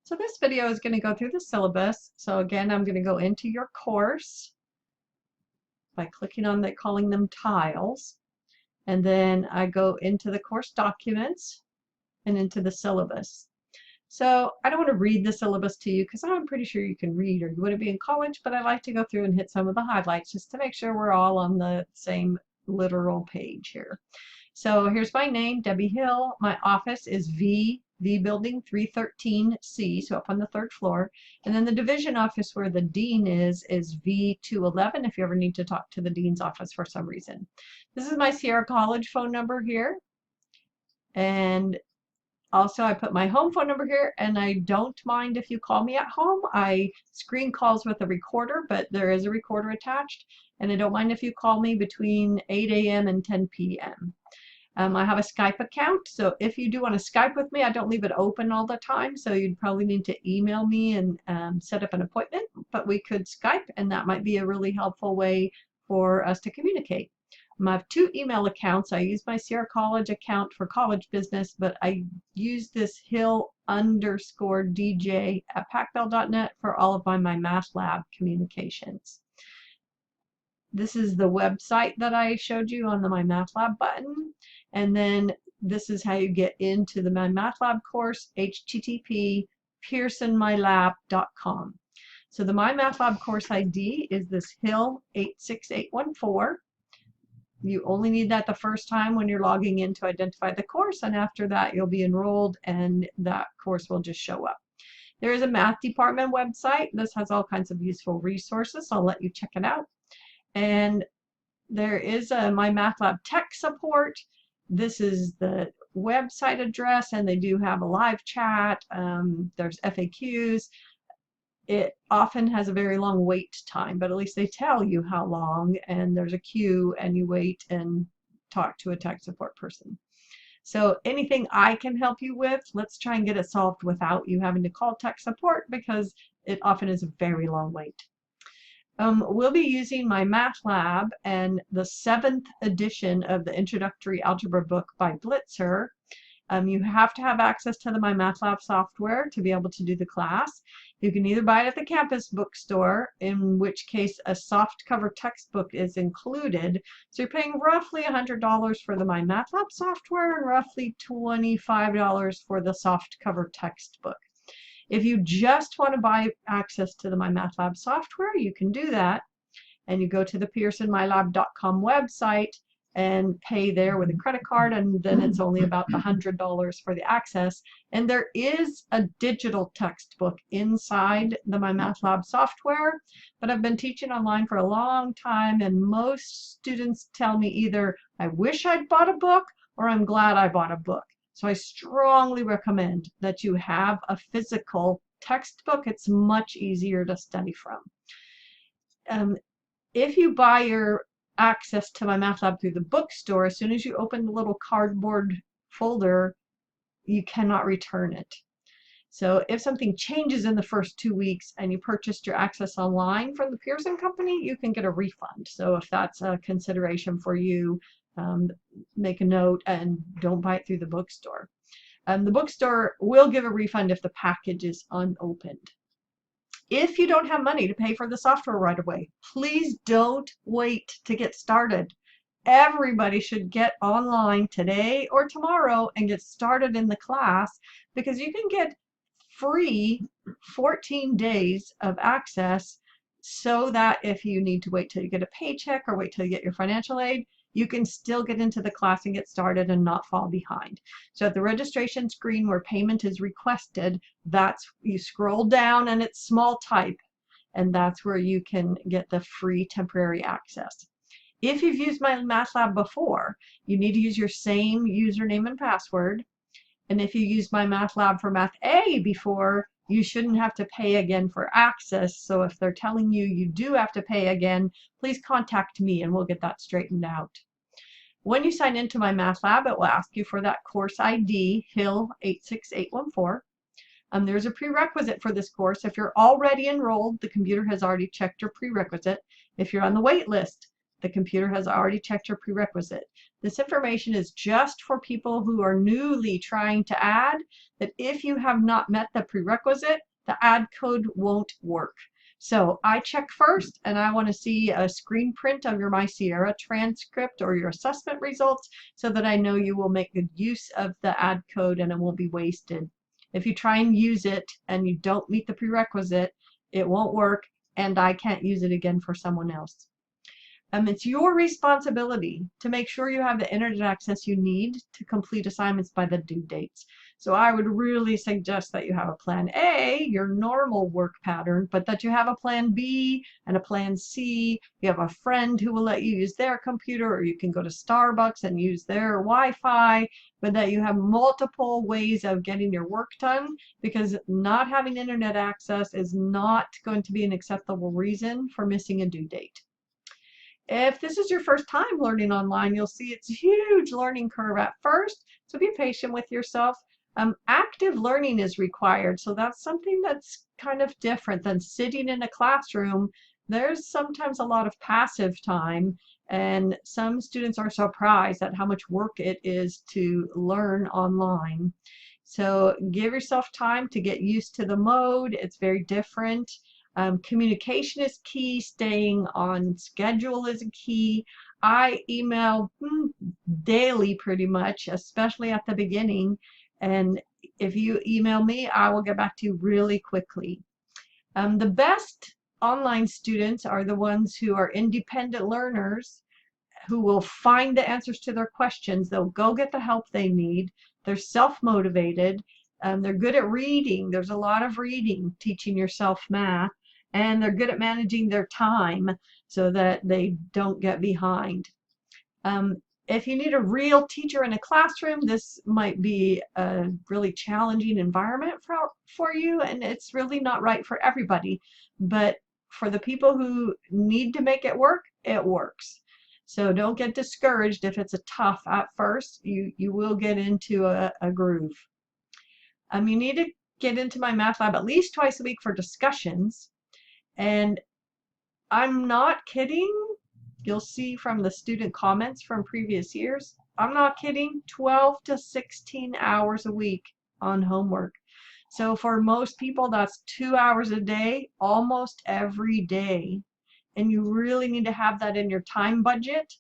So this video is going to go through the syllabus. So again, I'm going to go into your course by clicking on calling them tiles. And then I go into the course documents and into the syllabus. So I don't want to read the syllabus to you because I'm pretty sure you can read or you wouldn't be in college, but I like to go through and hit some of the highlights just to make sure we're all on the same literal page here. So here's my name, Debbie Hill. My office is V Building 313C, so up on the 3rd floor. And then the division office where the dean is V211 if you ever need to talk to the dean's office for some reason. This is my Sierra College phone number here. And also I put my home phone number here, and I don't mind if you call me at home. I screen calls with a recorder, but there is a recorder attached. And I don't mind if you call me between 8 a.m. and 10 p.m. I have a Skype account, so if you do want to Skype with me, I don't leave it open all the time, so you'd probably need to email me and set up an appointment, but we could Skype, and that might be a really helpful way for us to communicate. I have 2 email accounts. I use my Sierra College account for college business, but I use this Hill_DJ@pacbell.net for all of my math lab communications. This is the website that I showed you on the My Math Lab button. And then this is how you get into the My Math Lab course, http://pearsonmylab.com. So the My Math Lab course ID is this Hill 86814. You only need that the first time when you're logging in to identify the course, and after that you'll be enrolled and that course will just show up. There is a math department website. This has all kinds of useful resources, so I'll let you check it out. And there is a My Math Lab tech support. This is the website address, and they do have a live chat. There's FAQs. It often has a very long wait time, but at least they tell you how long, and there's a queue, and you wait and talk to a tech support person. So anything I can help you with, let's try and get it solved without you having to call tech support, because it often is a very long wait. We'll be using My Math Lab and the 7th edition of the Introductory Algebra book by Blitzer. You have to have access to the My Math Lab software to be able to do the class. You can either buy it at the campus bookstore, in which case a soft cover textbook is included. So you're paying roughly $100 for the My Math Lab software and roughly $25 for the soft cover textbook. If you just want to buy access to the My Math Lab software, you can do that. And you go to the pearsonmylab.com website and pay there with a credit card, and then it's only about the $100 for the access. And there is a digital textbook inside the My Math Lab software, but I've been teaching online for a long time, and most students tell me either I wish I'd bought a book or I'm glad I bought a book. So I strongly recommend that you have a physical textbook. It's much easier to study from. If you buy your access to My Math Lab through the bookstore, as soon as you open the little cardboard folder, you cannot return it. So if something changes in the first 2 weeks and you purchased your access online from the Pearson Company, you can get a refund. So if that's a consideration for you, make a note and don't buy it through the bookstore. The bookstore will give a refund if the package is unopened. If you don't have money to pay for the software right away, please don't wait to get started. Everybody should get online today or tomorrow and get started in the class, because you can get free 14 days of access, so that if you need to wait till you get a paycheck or wait till you get your financial aid, you can still get into the class and get started and not fall behind. So at the registration screen where payment is requested, you scroll down and it's small type, and that's where you can get the free temporary access. If you've used My Math Lab before, you need to use your same username and password. And if you used My Math Lab for Math A before, you shouldn't have to pay again for access. So if they're telling you you do have to pay again, please contact me and we'll get that straightened out. When you sign into My Math Lab, it will ask you for that course ID, Hill 86814. There's a prerequisite for this course. If you're already enrolled, the computer has already checked your prerequisite. If you're on the wait list, The computer has already checked your prerequisite. This information is just for people who are newly trying to add, that if you have not met the prerequisite, the add code won't work. So I check first, and I want to see a screen print of your My Sierra transcript or your assessment results so that I know you will make good use of the add code and it won't be wasted. If you try and use it and you don't meet the prerequisite, it won't work, and I can't use it again for someone else. It's your responsibility to make sure you have the internet access you need to complete assignments by the due dates. So I would really suggest that you have a plan A, your normal work pattern, but that you have a plan B and a plan C. You have a friend who will let you use their computer, or you can go to Starbucks and use their Wi-Fi, but that you have multiple ways of getting your work done, because not having internet access is not going to be an acceptable reason for missing a due date. If this is your first time learning online, you'll see it's a huge learning curve at first, so be patient with yourself. Active learning is required, so that's something that's kind of different than sitting in a classroom. There's sometimes a lot of passive time, and some students are surprised at how much work it is to learn online. So give yourself time to get used to the mode. It's very different. Communication is key. Staying on schedule is key. I email daily pretty much, especially at the beginning. And if you email me, I will get back to you really quickly. The best online students are the ones who are independent learners, who will find the answers to their questions. They'll go get the help they need. They're self-motivated. They're good at reading. There's a lot of reading, teaching yourself math. And they're good at managing their time so that they don't get behind. If you need a real teacher in a classroom, this might be a really challenging environment for you, and it's really not right for everybody. But for the people who need to make it works. So don't get discouraged if it's tough at first. You will get into a groove. You need to get into my math lab at least twice a week for discussions. And I'm not kidding. You'll see from the student comments from previous years, I'm not kidding, 12 to 16 hours a week on homework. So for most people, that's 2 hours a day, almost every day. And you really need to have that in your time budget,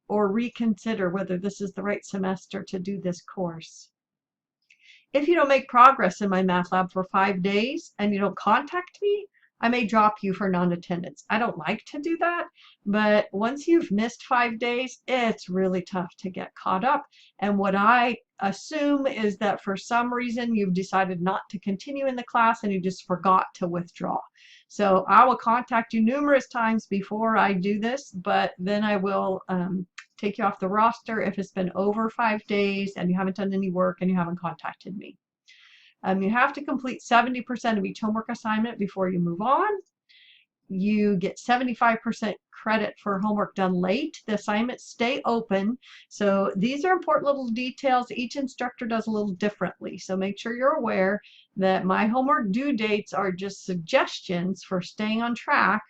or reconsider whether this is the right semester to do this course. If you don't make progress in my math lab for 5 days and you don't contact me, I may drop you for non-attendance. I don't like to do that, but once you've missed 5 days, it's really tough to get caught up. And what I assume is that for some reason you've decided not to continue in the class and you just forgot to withdraw. So I will contact you numerous times before I do this, but then I will take you off the roster if it's been over 5 days and you haven't done any work and you haven't contacted me. You have to complete 70% of each homework assignment before you move on. You get 75% credit for homework done late. The assignments stay open. So these are important little details. Each instructor does a little differently. So make sure you're aware that my homework due dates are just suggestions for staying on track.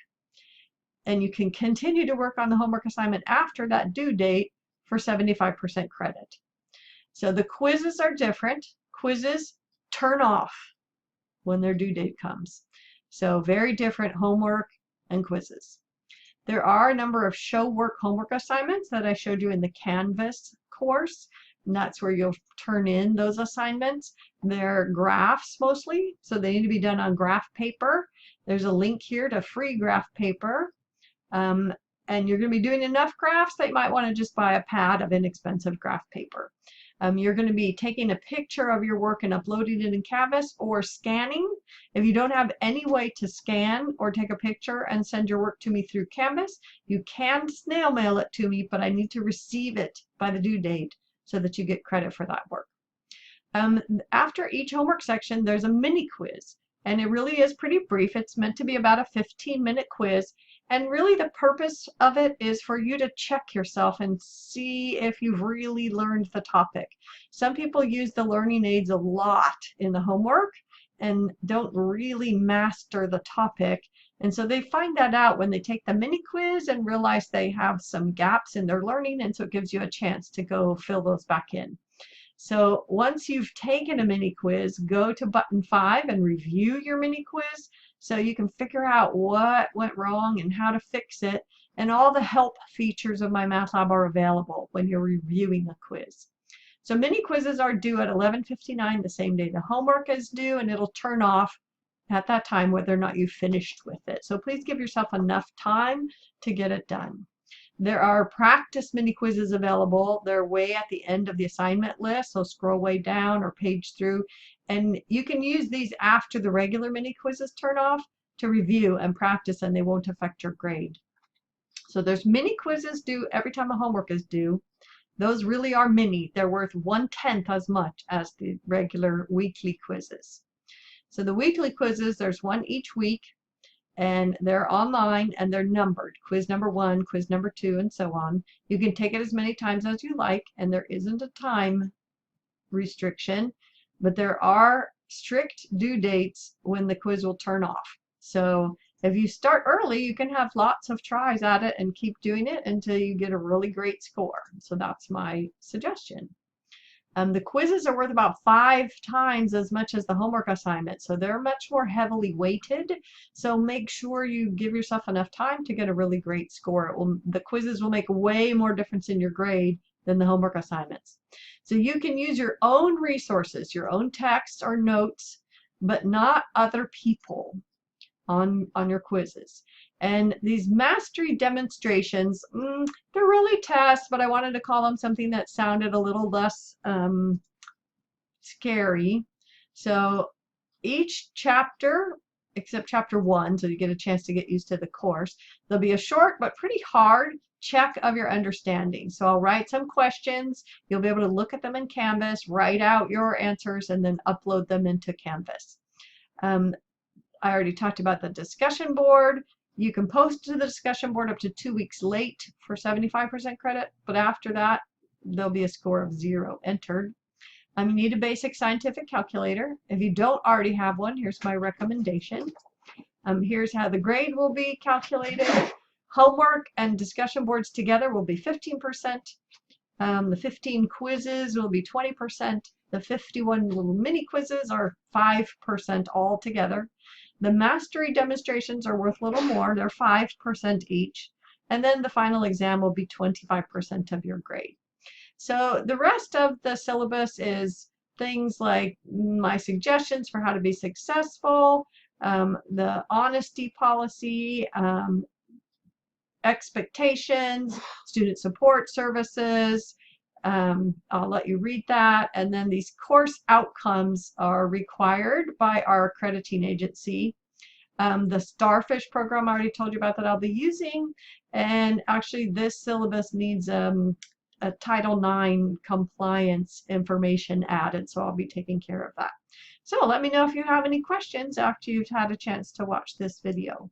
And you can continue to work on the homework assignment after that due date for 75% credit. So the quizzes are different. Quizzes turn off when their due date comes. So very different homework and quizzes. There are a number of show work homework assignments that I showed you in the Canvas course, and that's where you'll turn in those assignments. They're graphs mostly, so they need to be done on graph paper. There's a link here to free graph paper. And you're going to be doing enough graphs that you might want to just buy a pad of inexpensive graph paper. You're going to be taking a picture of your work and uploading it in Canvas or scanning. If you don't have any way to scan or take a picture and send your work to me through Canvas, you can snail mail it to me, but I need to receive it by the due date so that you get credit for that work. After each homework section, there's a mini quiz, and it really is pretty brief. It's meant to be about a 15-minute quiz. And really the purpose of it is for you to check yourself and see if you've really learned the topic. Some people use the learning aids a lot in the homework, and don't really master the topic. And so they find that out when they take the mini quiz and realize they have some gaps in their learning, and so it gives you a chance to go fill those back in. So once you've taken a mini quiz, go to button 5 and review your mini quiz so you can figure out what went wrong and how to fix it. And all the help features of MyMathLab are available when you're reviewing a quiz. So mini quizzes are due at 11:59 the same day the homework is due, and it'll turn off at that time whether or not you finished with it. So please give yourself enough time to get it done. There are practice mini quizzes available. They're way at the end of the assignment list, so scroll way down or page through, and you can use these after the regular mini quizzes turn off to review and practice, and they won't affect your grade. So there's mini quizzes due every time a homework is due. Those really are mini. They're worth 1/10 as much as the regular weekly quizzes. So the weekly quizzes, there's one each week, and they're online and they're numbered. Quiz number 1, quiz number 2, and so on. You can take it as many times as you like, and there isn't a time restriction, but there are strict due dates when the quiz will turn off. So if you start early, you can have lots of tries at it and keep doing it until you get a really great score. So that's my suggestion. The quizzes are worth about 5 times as much as the homework assignment, so they're much more heavily weighted. So make sure you give yourself enough time to get a really great score. The quizzes will make way more difference in your grade than the homework assignments. So you can use your own resources, your own texts or notes, but not other people on your quizzes. And these mastery demonstrations, they're really tests, but I wanted to call them something that sounded a little less scary. So each chapter, except chapter 1, so you get a chance to get used to the course, there'll be a short but pretty hard check of your understanding. So I'll write some questions. You'll be able to look at them in Canvas, write out your answers, and then upload them into Canvas. I already talked about the discussion board. You can post to the discussion board up to 2 weeks late for 75% credit, but after that, there'll be a score of 0 entered. You need a basic scientific calculator. If you don't already have one, here's my recommendation. Here's how the grade will be calculated. Homework and discussion boards together will be 15%. The 15 quizzes will be 20%. The 51 little mini quizzes are 5% all together. The mastery demonstrations are worth a little more. They're 5% each. And then the final exam will be 25% of your grade. So the rest of the syllabus is things like my suggestions for how to be successful, the honesty policy, expectations, student support services. I'll let you read that. And then these course outcomes are required by our accrediting agency. The Starfish program I already told you about that I'll be using. And actually this syllabus needs a Title IX compliance information added, so I'll be taking care of that. So let me know if you have any questions after you've had a chance to watch this video.